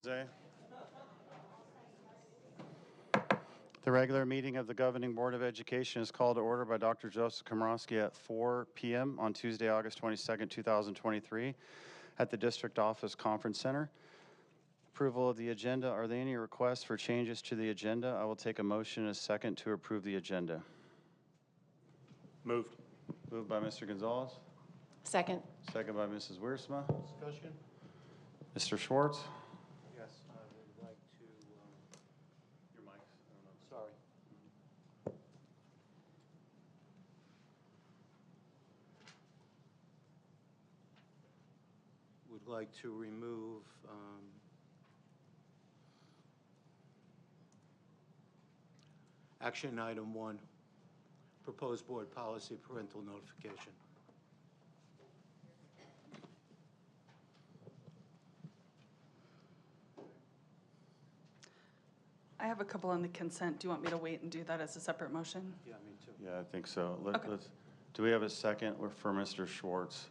The regular meeting of the Governing Board of Education is called to order by Dr. Joseph Komorowski at 4 p.m. on Tuesday, August 22nd, 2023 at the District Office Conference Center. Approval of the agenda. Are there any requests for changes to the agenda? I will take a motion and a second to approve the agenda. Moved. Moved by Mr. Gonzalez. Second. Second by Mrs. Wiersma. Discussion? Mr. Schwartz. Yes, I would like to, Your mic. sorry. Would like to remove action item 1, proposed board policy parental notification. I have a couple on the consent. Do you want me to wait and do that as a separate motion? Yeah, me too. Yeah, I think so. Okay. Do we have a second for Mr. Schwartz,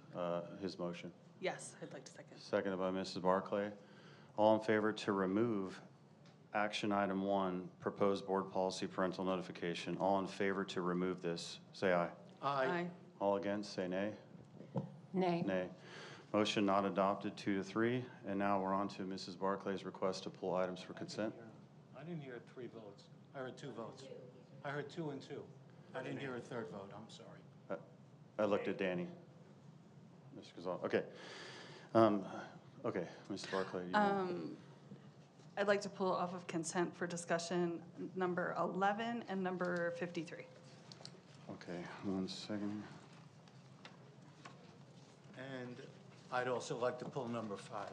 his motion? Yes, I'd like to second. Seconded by Mrs. Barclay. All in favor to remove action item 1, proposed board policy parental notification. All in favor to remove this, say aye. Aye. All against, say nay. Nay. Nay. Motion not adopted, 2-3. And now we're on to Mrs. Barclay's request to pull items for consent. I didn't hear 3 votes. I heard 2 votes. I heard 2 and 2. I didn't hear a third vote. I'm sorry. I looked at Danny. Mr. Gonzalez. Okay. Okay, Mrs. Barclay. I'd like to pull off of consent for discussion number 11 and number 53. Okay, 1 second. And I'd also like to pull number 5.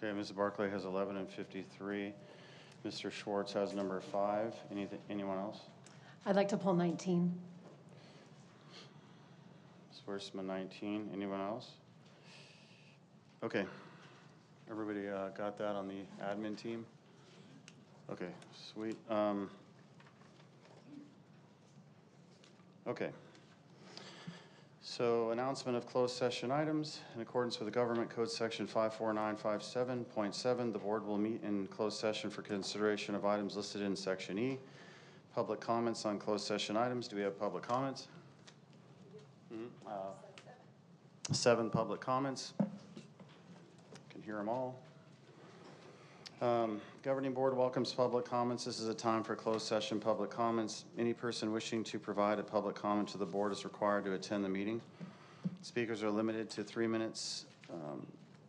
Okay, Mrs. Barclay has 11 and 53. Mr. Schwartz has number 5. Anyone else? I'd like to pull 19. Ms. Wiersma, 19. Anyone else? Okay. Everybody got that on the admin team? Okay, sweet. Okay. So announcement of closed session items. In accordance with the Government Code Section 54957.7, the board will meet in closed session for consideration of items listed in Section E. Public comments on closed session items. Do we have public comments? 7 public comments. Can hear them all. Governing Board welcomes public comments. This is a time for closed session public comments. Any person wishing to provide a public comment to the board is required to attend the meeting. Speakers are limited to 3 minutes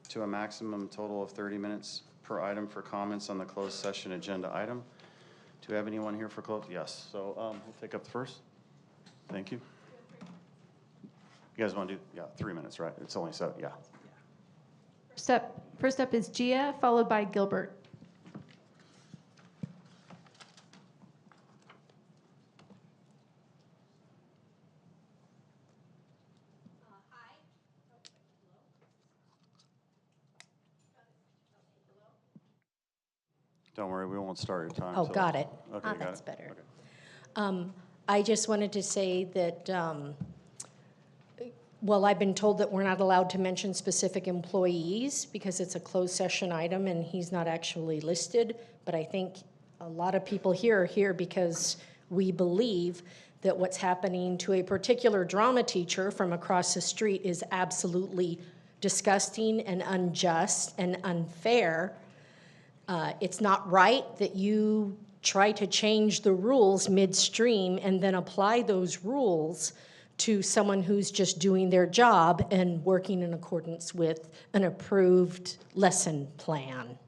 to a maximum total of 30 minutes per item for comments on the closed session agenda item. Do we have anyone here for close? Yes. So we'll take up the first. Thank you. You guys want to do, 3 minutes, right? It's only 7, yeah. First up is Gia, followed by Gilbert. Don't worry, we won't start your time. Oh, till- got it. Okay, got That's it. better. Okay. I just wanted to say that, well, I've been told that we're not allowed to mention specific employees because it's a closed session item and he's not actually listed. But I think a lot of people here are here because we believe that what's happening to a particular drama teacher from across the street is absolutely disgusting and unjust and unfair. It's not right that you try to change the rules midstream and then apply those rules to someone who's just doing their job and working in accordance with an approved lesson plan.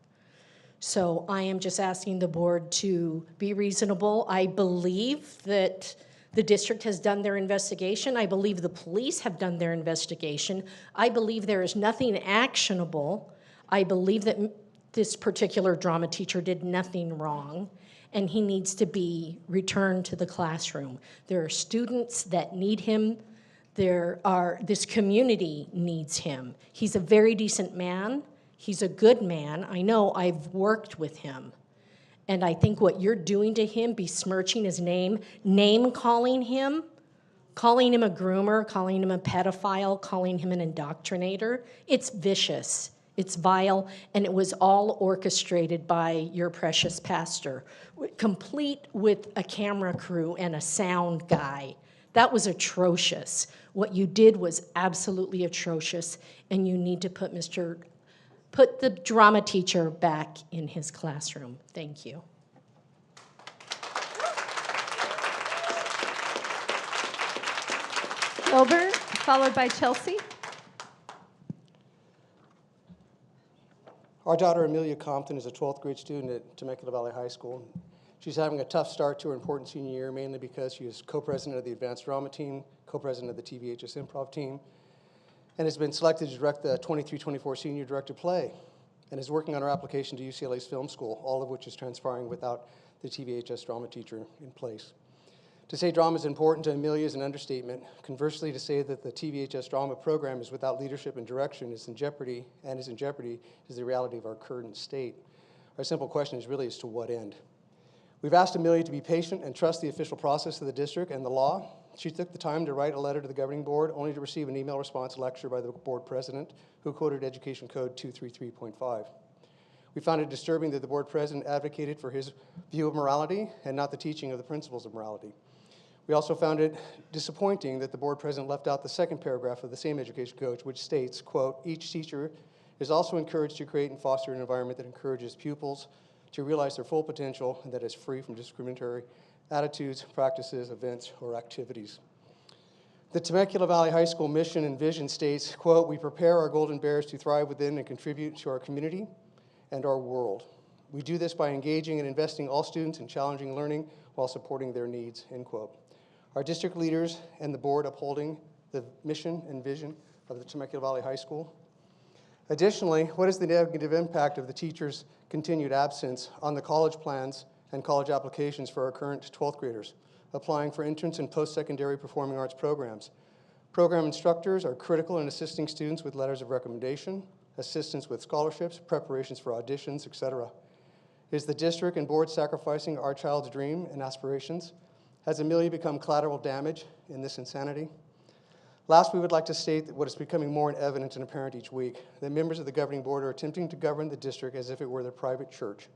So I am just asking the board to be reasonable. I believe that the district has done their investigation. I believe the police have done their investigation. I believe there is nothing actionable. I believe that this particular drama teacher did nothing wrong, and he needs to be returned to the classroom. There are students that need him. This community needs him. He's a very decent man. He's a good man. I know, I've worked with him. And I think what you're doing to him, besmirching his name calling him calling him a groomer, calling him a pedophile, calling him an indoctrinator. It's vicious, it's vile, and it was all orchestrated by your precious pastor, complete with a camera crew and a sound guy. That was atrocious. What you did was absolutely atrocious, and you need to put the drama teacher back in his classroom. Thank you. Gilbert, followed by Chelsea. Our daughter Amelia Compton is a 12th grade student at Temecula Valley High School. She's having a tough start to her important senior year, mainly because she is co-president of the Advanced Drama Team, co-president of the TVHS Improv Team, and has been selected to direct the 23-24 Senior Director Play, and is working on her application to UCLA's Film School, all of which is transpiring without the TVHS drama teacher in place. To say drama is important to Amelia is an understatement. Conversely, to say that the TVHS drama program is without leadership and direction is in jeopardy is the reality of our current state. Our simple question is really as to what end. We've asked Amelia to be patient and trust the official process of the district and the law. She took the time to write a letter to the governing board, only to receive an email response lecture by the board president, who quoted Education Code 233.5. We found it disturbing that the board president advocated for his view of morality and not the teaching of the principles of morality. We also found it disappointing that the board president left out the second paragraph of the same education code, which states, quote, each teacher is also encouraged to create and foster an environment that encourages pupils to realize their full potential and that is free from discriminatory attitudes, practices, events, or activities. The Temecula Valley High School mission and vision states, quote, we prepare our golden bears to thrive within and contribute to our community and our world. We do this by engaging and investing all students in challenging learning while supporting their needs, end quote. Our district leaders and the board upholding the mission and vision of the Temecula Valley High School. Additionally, what is the negative impact of the teachers' continued absence on the college plans and college applications for our current 12th graders applying for entrance and post-secondary performing arts programs? Program instructors are critical in assisting students with letters of recommendation, assistance with scholarships, preparations for auditions, etc. Is the district and board sacrificing our child's dream and aspirations? Has Amelia become collateral damage in this insanity? Last, we would like to state that what is becoming more evident and apparent each week, that members of the governing board are attempting to govern the district as if it were their private church,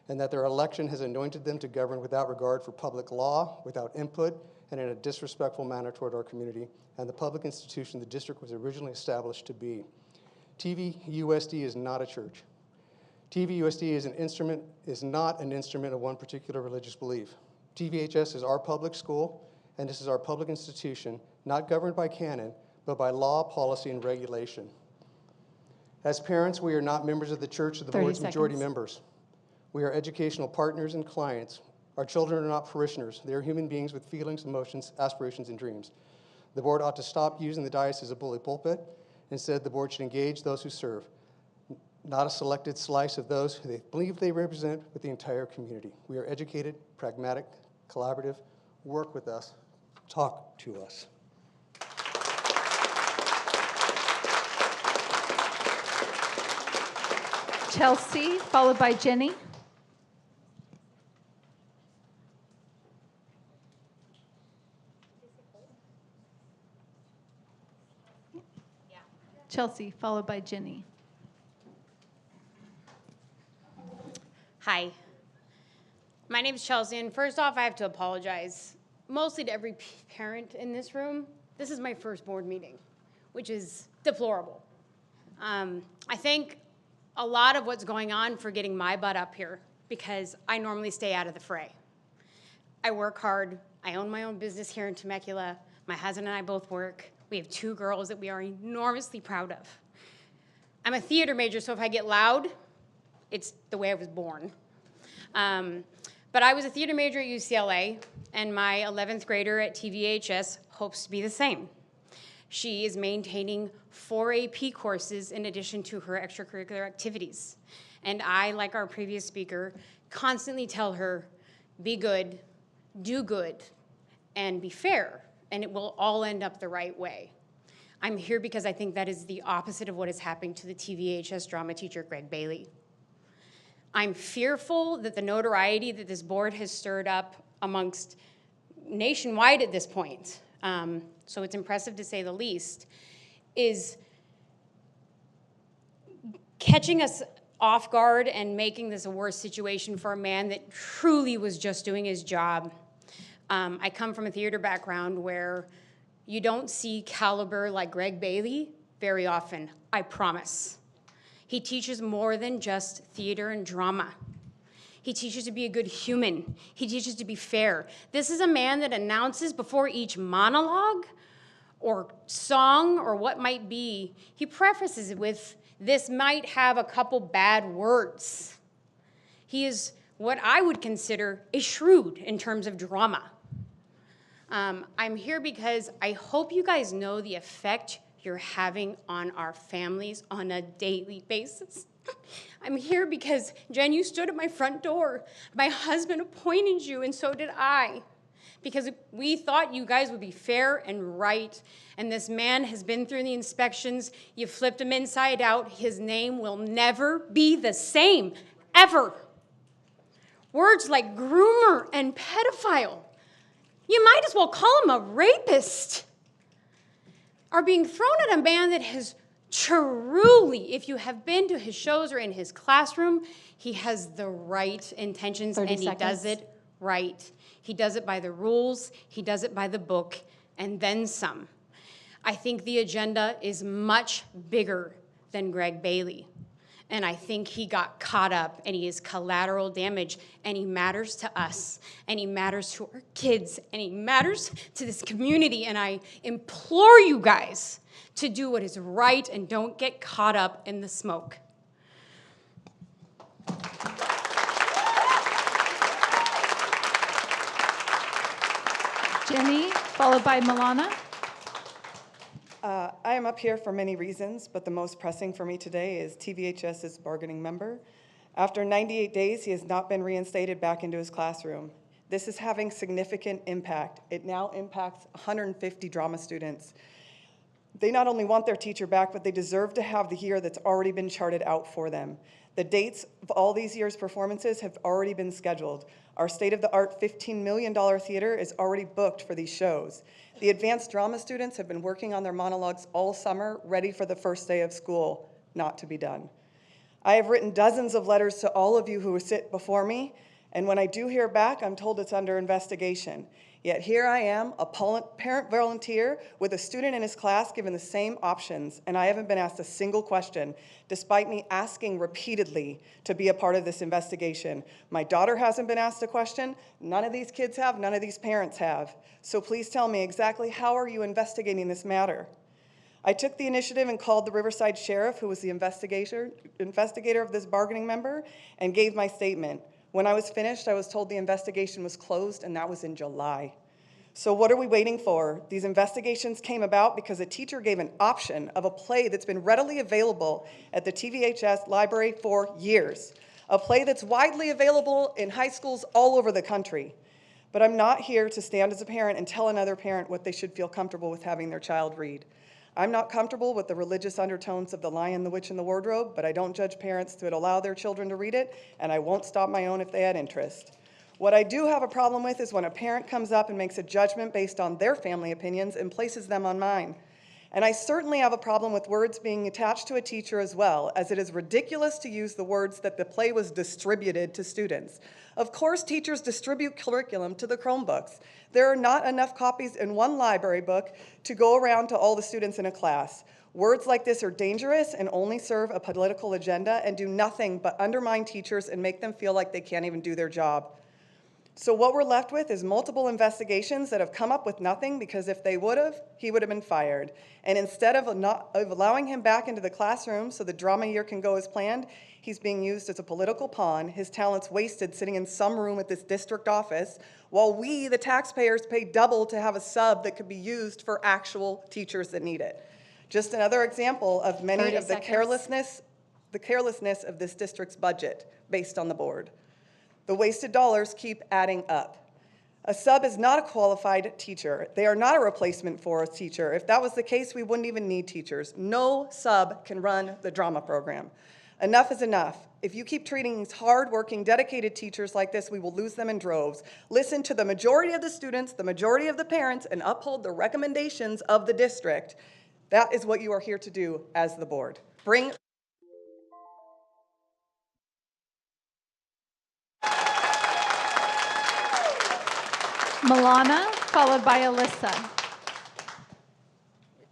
and that their election has anointed them to govern without regard for public law, without input, and in a disrespectful manner toward our community and the public institution the district was originally established to be. TVUSD is not a church. TVUSD is not an instrument of one particular religious belief. TVHS is our public school, and this is our public institution, not governed by canon, but by law, policy, and regulation. As parents, we are not members of the church of the board's majority members. We are educational partners and clients. Our children are not parishioners. They are human beings with feelings, emotions, aspirations, and dreams. The board ought to stop using the dais as a bully pulpit. Instead, the board should engage those who serve, not a selected slice of those who they believe they represent, with the entire community. We are educated, pragmatic, collaborative. Work with us. Talk to us. Chelsea, followed by Jenny. Chelsea, followed by Jenny. Hi, my name is Chelsea, and first off, I have to apologize, mostly to every parent in this room. This is my first board meeting, which is deplorable. I think a lot of what's going on for getting my butt up here, because I normally stay out of the fray. I work hard. I own my own business here in Temecula. My husband and I both work. We have 2 girls that we are enormously proud of. I'm a theater major, so if I get loud, it's the way I was born. But I was a theater major at UCLA, and my 11th grader at TVHS hopes to be the same. She is maintaining 4 AP courses in addition to her extracurricular activities. And I, like our previous speaker, constantly tell her, be good, do good, and be fair, and it will all end up the right way. I'm here because I think that is the opposite of what is happening to the TVHS drama teacher, Greg Bailey. I'm fearful that the notoriety that this board has stirred up amongst nationwide at this point, so it's impressive to say the least, is catching us off guard and making this a worse situation for a man that truly was just doing his job. I come from a theater background where you don't see caliber like Greg Bailey very often, I promise. He teaches more than just theater and drama. He teaches to be a good human. He teaches to be fair. This is a man that announces before each monologue or song or what might be, he prefaces it with, "This might have a couple bad words." He is what I would consider a shrewd in terms of drama. I'm here because I hope you guys know the effect you're having on our families on a daily basis. I'm here because, Jen, you stood at my front door. My husband appointed you, and so did I, because we thought you guys would be fair and right, and this man has been through the inspections. You flipped him inside out. His name will never be the same, ever. Words like groomer and pedophile, you might as well call him a rapist, are being thrown at a man that has truly, if you have been to his shows or in his classroom, he has the right intentions and 30 he does seconds. it right. He does it by the rules, he does it by the book, and then some. I think the agenda is much bigger than Greg Bailey. And I think he got caught up, and he is collateral damage, and he matters to us, and he matters to our kids, and he matters to this community. And I implore you guys to do what is right and don't get caught up in the smoke. Jenny, followed by Milana. I am up here for many reasons, but the most pressing for me today is TVHS's bargaining member. After 98 days, he has not been reinstated back into his classroom. This is having significant impact. It now impacts 150 drama students. They not only want their teacher back, but they deserve to have the year that's already been charted out for them. The dates of all these years' performances have already been scheduled. Our state-of-the-art $15 million theater is already booked for these shows. The advanced drama students have been working on their monologues all summer, ready for the first day of school, not to be done. I have written dozens of letters to all of you who sit before me, and when I do hear back, I'm told it's under investigation. Yet here I am, a parent volunteer with a student in his class given the same options, and I haven't been asked a single question, despite me asking repeatedly to be a part of this investigation. My daughter hasn't been asked a question. None of these kids have, none of these parents have. So please tell me exactly how are you investigating this matter? I took the initiative and called the Riverside Sheriff, who was the investigator of this bargaining member, and gave my statement. When I was finished, I was told the investigation was closed, and that was in July. So what are we waiting for? These investigations came about because a teacher gave an option of a play that's been readily available at the TVHS library for years, a play that's widely available in high schools all over the country. But I'm not here to stand as a parent and tell another parent what they should feel comfortable with having their child read. I'm not comfortable with the religious undertones of The Lion, the Witch, and the Wardrobe, but I don't judge parents to allow their children to read it, and I won't stop my own if they had interest. What I do have a problem with is when a parent comes up and makes a judgment based on their family opinions and places them on mine. And I certainly have a problem with words being attached to a teacher as well, as it is ridiculous to use the words that the play was distributed to students. Of course, teachers distribute curriculum to the Chromebooks. There are not enough copies in one library book to go around to all the students in a class. Words like this are dangerous and only serve a political agenda and do nothing but undermine teachers and make them feel like they can't even do their job. So what we're left with is multiple investigations that have come up with nothing because if they would have, he would have been fired. And instead of allowing him back into the classroom so the drama year can go as planned, he's being used as a political pawn, his talents wasted sitting in some room at this district office, while we, the taxpayers, pay double to have a sub that could be used for actual teachers that need it. Just another example of many 30 of the seconds. carelessness of this district's budget based on the board. The wasted dollars keep adding up. A sub is not a qualified teacher. They are not a replacement for a teacher. If that was the case, we wouldn't even need teachers. No sub can run the drama program. Enough is enough. If you keep treating these hard-working, dedicated teachers like this, we will lose them in droves. Listen to the majority of the students, the majority of the parents, and uphold the recommendations of the district. That is what you are here to do as the board. Bring Milana, followed by Alyssa.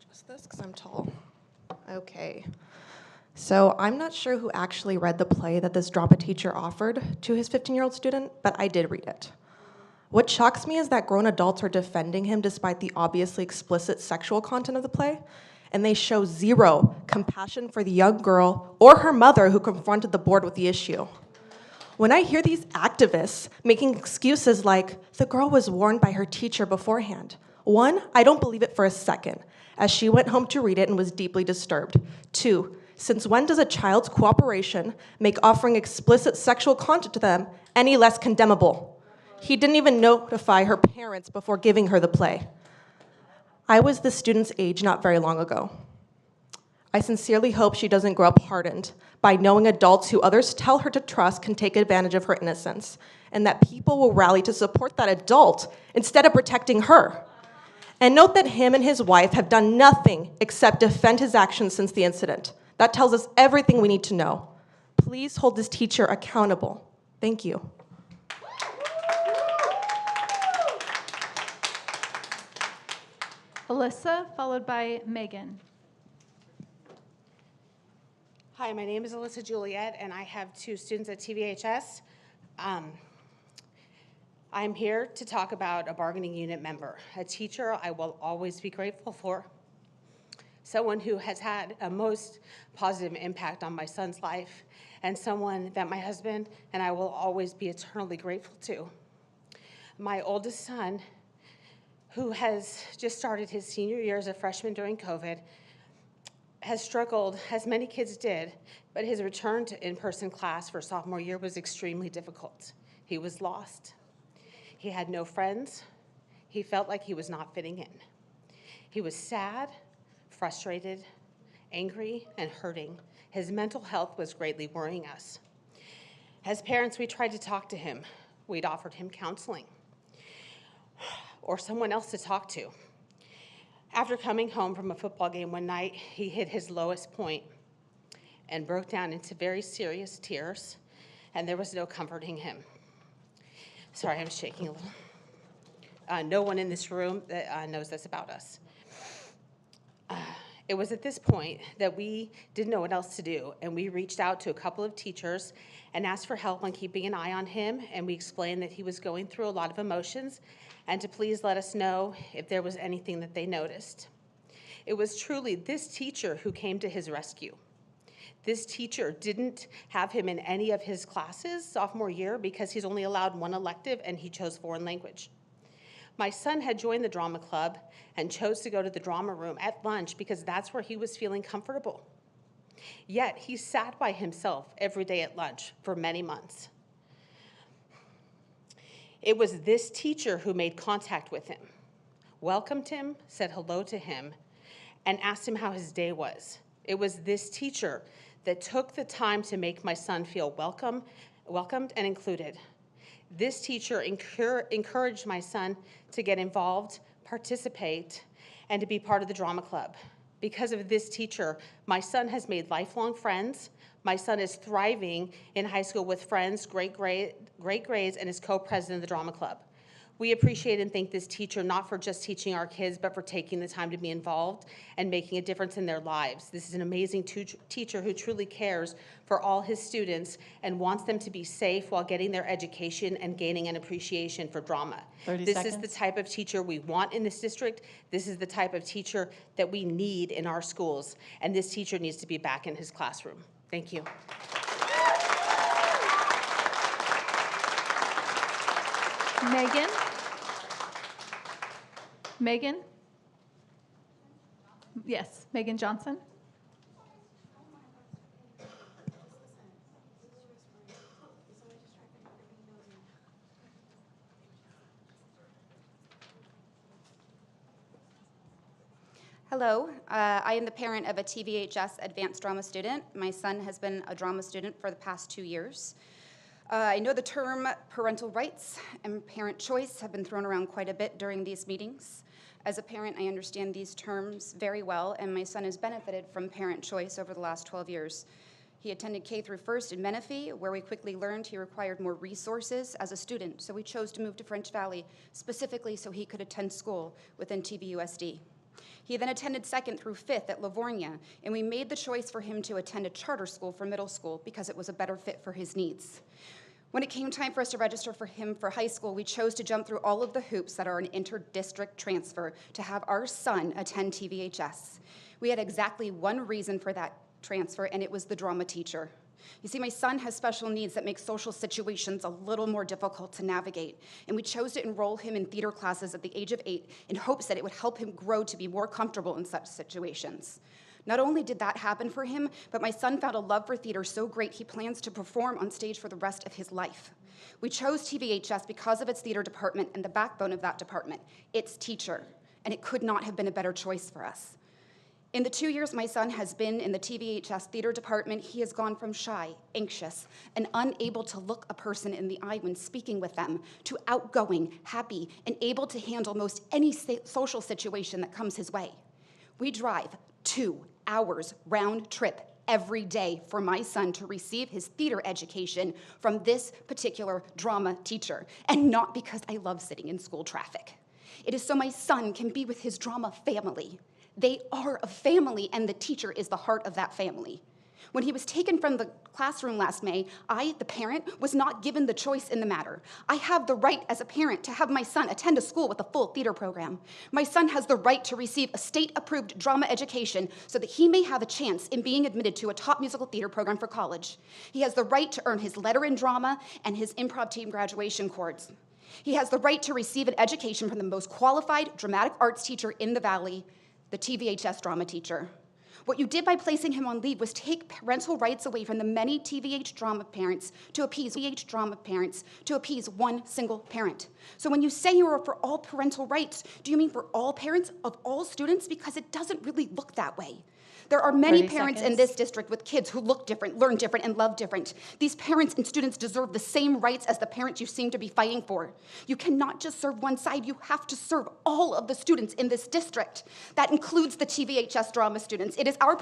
Just this because I'm tall. Okay. So I'm not sure who actually read the play that this drama teacher offered to his 15-year-old student, but I did read it. What shocks me is that grown adults are defending him despite the obviously explicit sexual content of the play, and they show zero compassion for the young girl or her mother who confronted the board with the issue. When I hear these activists making excuses like, the girl was warned by her teacher beforehand, one, I don't believe it for a second, as she went home to read it and was deeply disturbed. Two, since when does a child's cooperation make offering explicit sexual content to them any less condemnable? He didn't even notify her parents before giving her the play. I was the student's age not very long ago. I sincerely hope she doesn't grow up hardened by knowing adults who others tell her to trust can take advantage of her innocence, and that people will rally to support that adult instead of protecting her. And note that him and his wife have done nothing except defend his actions since the incident. That tells us everything we need to know. Please hold this teacher accountable. Thank you. Alyssa, followed by Megan. Hi, my name is Alyssa Juliet, and I have 2 students at TVHS. I'm here to talk about a bargaining unit member, a teacher I will always be grateful for, someone who has had a most positive impact on my son's life, and someone that my husband and I will always be eternally grateful to. My oldest son, who has just started his senior year as a freshman during COVID, has struggled, as many kids did, but his return to in-person class for sophomore year was extremely difficult. He was lost. He had no friends. He felt like he was not fitting in. He was sad, frustrated, angry, and hurting. His mental health was greatly worrying us. As parents, we tried to talk to him. We'd offered him counseling or someone else to talk to. After coming home from a football game one night, he hit his lowest point and broke down into very serious tears, and there was no comforting him. Sorry, I'm shaking a little. No one in this room that knows this about us. It was at this point that we didn't know what else to do, and we reached out to a couple of teachers and asked for help on keeping an eye on him, and we explained that he was going through a lot of emotions and to please let us know if there was anything that they noticed. It was truly this teacher who came to his rescue. This teacher didn't have him in any of his classes sophomore year because he's only allowed 1 elective and he chose foreign language. My son had joined the drama club and chose to go to the drama room at lunch because that's where he was feeling comfortable. Yet he sat by himself every day at lunch for many months. It was this teacher who made contact with him, welcomed him, said hello to him, and asked him how his day was. It was this teacher that took the time to make my son feel welcomed and included. This teacher encouraged my son to get involved, participate, and to be part of the drama club. Because of this teacher, my son has made lifelong friends. My son is thriving in high school with friends, great grades, and is co-president of the drama club. We appreciate and thank this teacher not for just teaching our kids, but for taking the time to be involved and making a difference in their lives. This is an amazing teacher who truly cares for all his students and wants them to be safe while getting their education and gaining an appreciation for drama. 30 This seconds. is the type of teacher we want in this district. This is the type of teacher that we need in our schools, and this teacher needs to be back in his classroom. Thank you. Megan? Megan? Yes, Megan Johnson. Hello, I am the parent of a TVHS advanced drama student. My son has been a drama student for the past 2 years. I know the term parental rights and parent choice have been thrown around quite a bit during these meetings. As a parent, I understand these terms very well, and my son has benefited from parent choice over the last 12 years. He attended K through first in Menifee, where we quickly learned he required more resources as a student, so we chose to move to French Valley, specifically so he could attend school within TVUSD. He then attended 2nd through 5th at Livornia, and we made the choice for him to attend a charter school for middle school because it was a better fit for his needs. When it came time for us to register for him for high school, we chose to jump through all of the hoops that are an inter-district transfer to have our son attend TVHS. We had exactly one reason for that transfer, and it was the drama teacher. You see, my son has special needs that make social situations a little more difficult to navigate, and we chose to enroll him in theater classes at the age of 8 in hopes that it would help him grow to be more comfortable in such situations. Not only did that happen for him, but my son found a love for theater so great he plans to perform on stage for the rest of his life. We chose TVHS because of its theater department and the backbone of that department, its teacher, and it could not have been a better choice for us. In the 2 years my son has been in the TVHS theater department, he has gone from shy, anxious, and unable to look a person in the eye when speaking with them, to outgoing, happy, and able to handle most any social situation that comes his way. We drive 2 hours round trip every day for my son to receive his theater education from this particular drama teacher, and not because I love sitting in school traffic. It is so my son can be with his drama family. They are a family, and the teacher is the heart of that family. When he was taken from the classroom last May, I, the parent, was not given the choice in the matter. I have the right as a parent to have my son attend a school with a full theater program. My son has the right to receive a state-approved drama education so that he may have a chance in being admitted to a top musical theater program for college. He has the right to earn his letter in drama and his improv team graduation cords. He has the right to receive an education from the most qualified dramatic arts teacher in the Valley, the TVHS drama teacher. What you did by placing him on leave was take parental rights away from the many TVH drama parents to appease one single parent. So when you say you are for all parental rights, do you mean for all parents of all students? Because it doesn't really look that way. There are many 30 parents in seconds. this district with kids who look different, learn different, and love different. These parents and students deserve the same rights as the parents you seem to be fighting for. You cannot just serve one side, you have to serve all of the students in this district. That includes the TVHS drama students. It is our